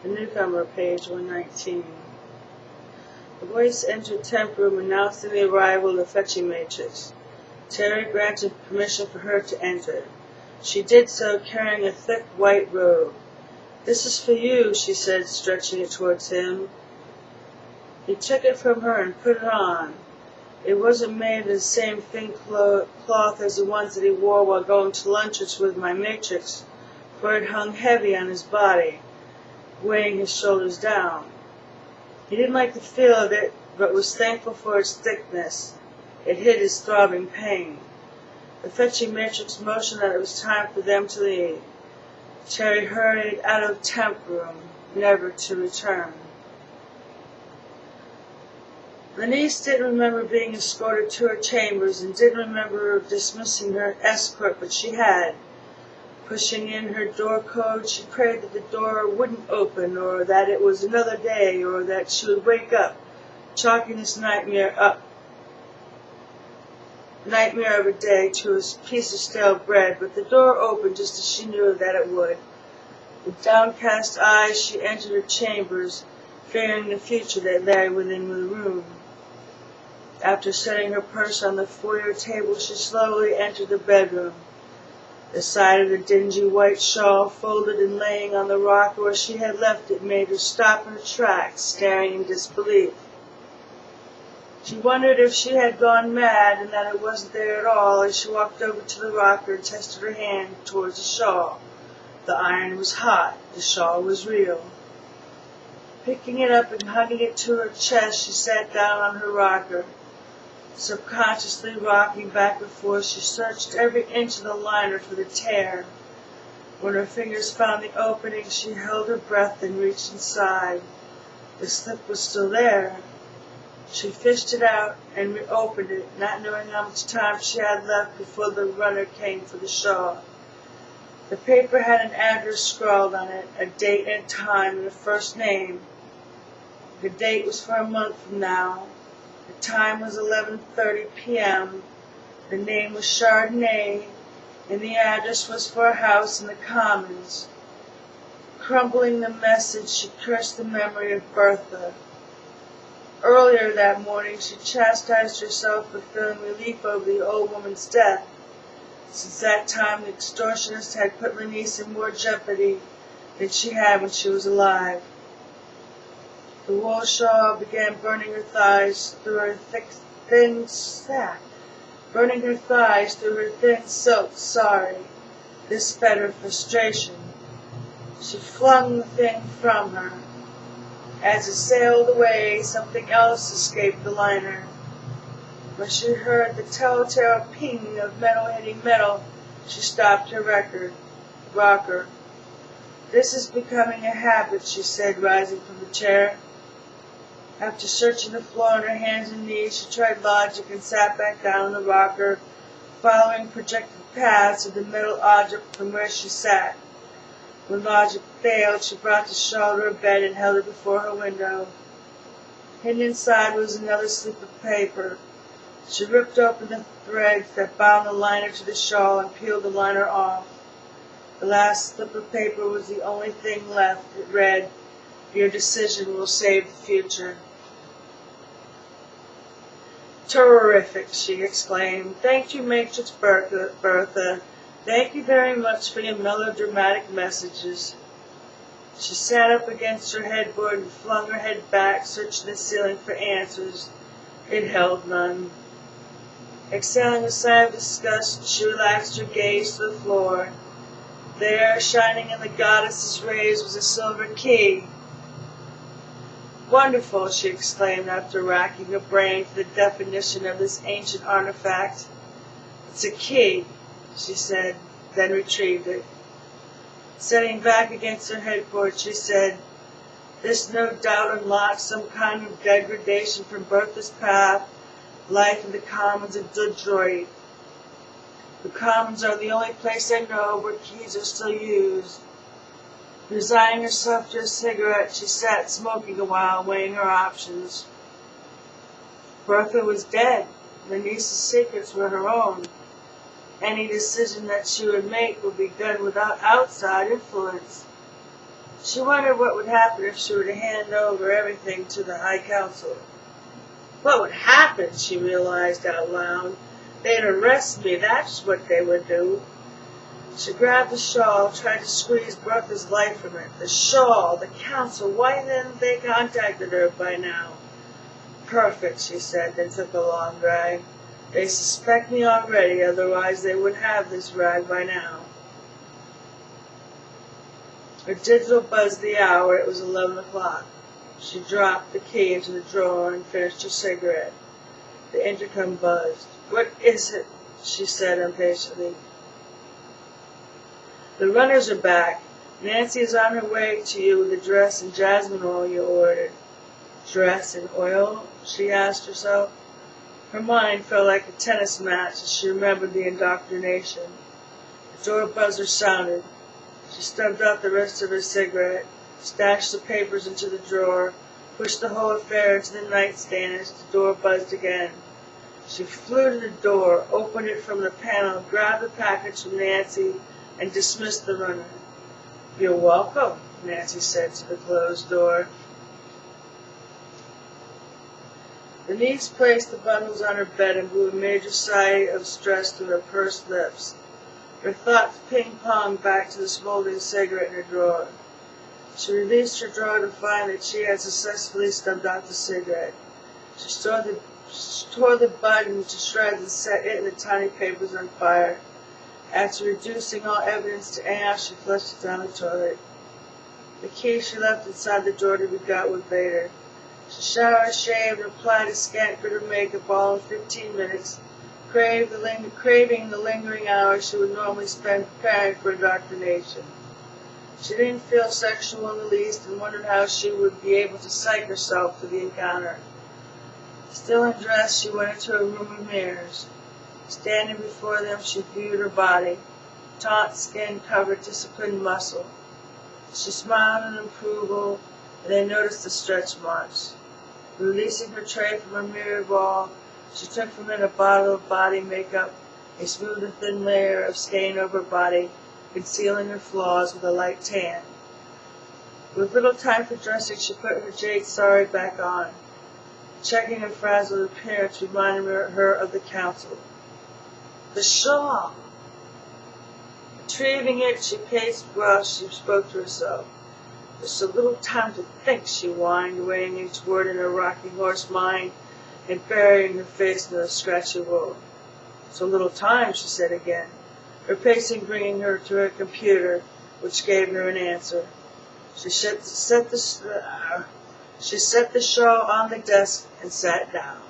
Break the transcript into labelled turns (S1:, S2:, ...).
S1: The Newcomer, page 119. A voice entered temp room announcing the arrival of the fetching matrix. Terry granted permission for her to enter. She did so, carrying a thick white robe. "This is for you," she said, stretching it towards him. He took it from her and put it on. It wasn't made of the same thin cloth as the ones that he wore while going to lunches with my matrix, for it hung heavy on his body, weighing his shoulders down. He didn't like the feel of it, but was thankful for its thickness. It hid his throbbing pain. The fetching matrix motioned that it was time for them to leave. Terry hurried out of the temp room, never to return. Lenise didn't remember being escorted to her chambers and didn't remember dismissing her escort, but she had. Pushing in her door code, she prayed that the door wouldn't open, or that it was another day, or that she would wake up, chalking this nightmare of a day to a piece of stale bread, but the door opened just as she knew that it would. With downcast eyes, she entered her chambers, fearing the future that lay within the room. After setting her purse on the foyer table, she slowly entered the bedroom. The sight of the dingy white shawl folded and laying on the rocker where she had left it made her stop in her tracks, staring in disbelief. She wondered if she had gone mad and that it wasn't there at all as she walked over to the rocker and tested her hand towards the shawl. The iron was hot. The shawl was real. Picking it up and hugging it to her chest, she sat down on her rocker. Subconsciously rocking back and forth, she searched every inch of the liner for the tear. When her fingers found the opening, she held her breath and reached inside. The slip was still there. She fished it out and reopened it, not knowing how much time she had left before the runner came for the shawl. The paper had an address scrawled on it, a date and time, and a first name. The date was for a month from now. The time was 11:30 p.m. The name was Chardonnay, and the address was for a house in the Commons. Crumbling the message, she cursed the memory of Bertha. Earlier that morning, she chastised herself for feeling relief over the old woman's death. Since that time, the extortionist had put Lenise in more jeopardy than she had when she was alive. The wool shawl began burning her thighs through her thin silk sari. This fed her frustration. She flung the thing from her. As it sailed away, something else escaped the liner. When she heard the telltale ping of metal hitting metal, she stopped her rocker. "This is becoming a habit," she said, rising from the chair. After searching the floor on her hands and knees, she tried logic and sat back down on the rocker, following projected paths of the metal object from where she sat. When logic failed, she brought the shawl to her bed and held it before her window. Hidden inside was another slip of paper. She ripped open the threads that bound the liner to the shawl and peeled the liner off. The last slip of paper was the only thing left. It read, "Your decision will save the future." "Terrific," she exclaimed. "Thank you, Matrix Bertha. Thank you very much for your melodramatic messages." She sat up against her headboard and flung her head back, searching the ceiling for answers. It held none. Exhaling a sigh of disgust, she relaxed her gaze to the floor. There, shining in the goddess's rays, was a silver key. "Wonderful," she exclaimed after racking her brain for the definition of this ancient artifact. "It's a key," she said, then retrieved it. Setting back against her headboard, she said, "This no doubt unlocks some kind of degradation from Bertha's path, life in the Commons of Detroit. The Commons are the only place I know where keys are still used." Resigning herself to a cigarette, she sat smoking a while, weighing her options. Bertha was dead. Lenise's secrets were her own. Any decision that she would make would be done without outside influence. She wondered what would happen if she were to hand over everything to the High Council. What would happen, she realized out loud. They'd arrest me, that's what they would do. She grabbed the shawl, tried to squeeze Bertha's life from it. The shawl, the council, why hadn't they contacted her by now? Perfect, she said, then took a long drag. They suspect me already, otherwise they would have this rag by now. Her digital buzzed the hour. It was 11 o'clock. She dropped the key into the drawer and finished her cigarette. The intercom buzzed. "What is it?" she said impatiently. "The runners are back. Nancy is on her way to you with the dress and jasmine oil you ordered." Dress and oil? She asked herself. Her mind felt like a tennis match as she remembered the indoctrination. The door buzzer sounded. She stubbed out the rest of her cigarette, stashed the papers into the drawer, pushed the whole affair into the nightstand as the door buzzed again. She flew to the door, opened it from the panel, grabbed the package from Nancy, and dismissed the runner. "You're welcome," Nancy said to the closed door. Denise placed the bundles on her bed and blew a major sigh of stress through her pursed lips. Her thoughts ping-ponged back to the smoldering cigarette in her drawer. She released her drawer to find that she had successfully stubbed out the cigarette. She tore the button to shreds and set it and the tiny papers on fire. After reducing all evidence to ash, she flushed it down the toilet. The key she left inside the drawer to be got with later. She showered, shaved, and applied a scant bit of makeup all in 15 minutes, craving the lingering hours she would normally spend preparing for indoctrination. She didn't feel sexual in the least and wondered how she would be able to psych herself for the encounter. Still undressed, she went into a room of mirrors. Standing before them, she viewed her body, taut skin covered, disciplined muscle. She smiled in approval, and they noticed the stretch marks. Releasing her tray from her mirror wall, she took from it a bottle of body makeup, a smooth and thin layer of stain over her body, concealing her flaws with a light tan. With little time for dressing, she put her jade sari back on. Checking her frazzled appearance reminded her of the council. The shawl! Retrieving it, she paced while she spoke to herself. "There's so little time to think," she whined, weighing each word in her rocking horse mind and burying her face in the scratchy wool. "So little time," she said again, her pacing bringing her to her computer, which gave her an answer. She set the shawl on the desk and sat down.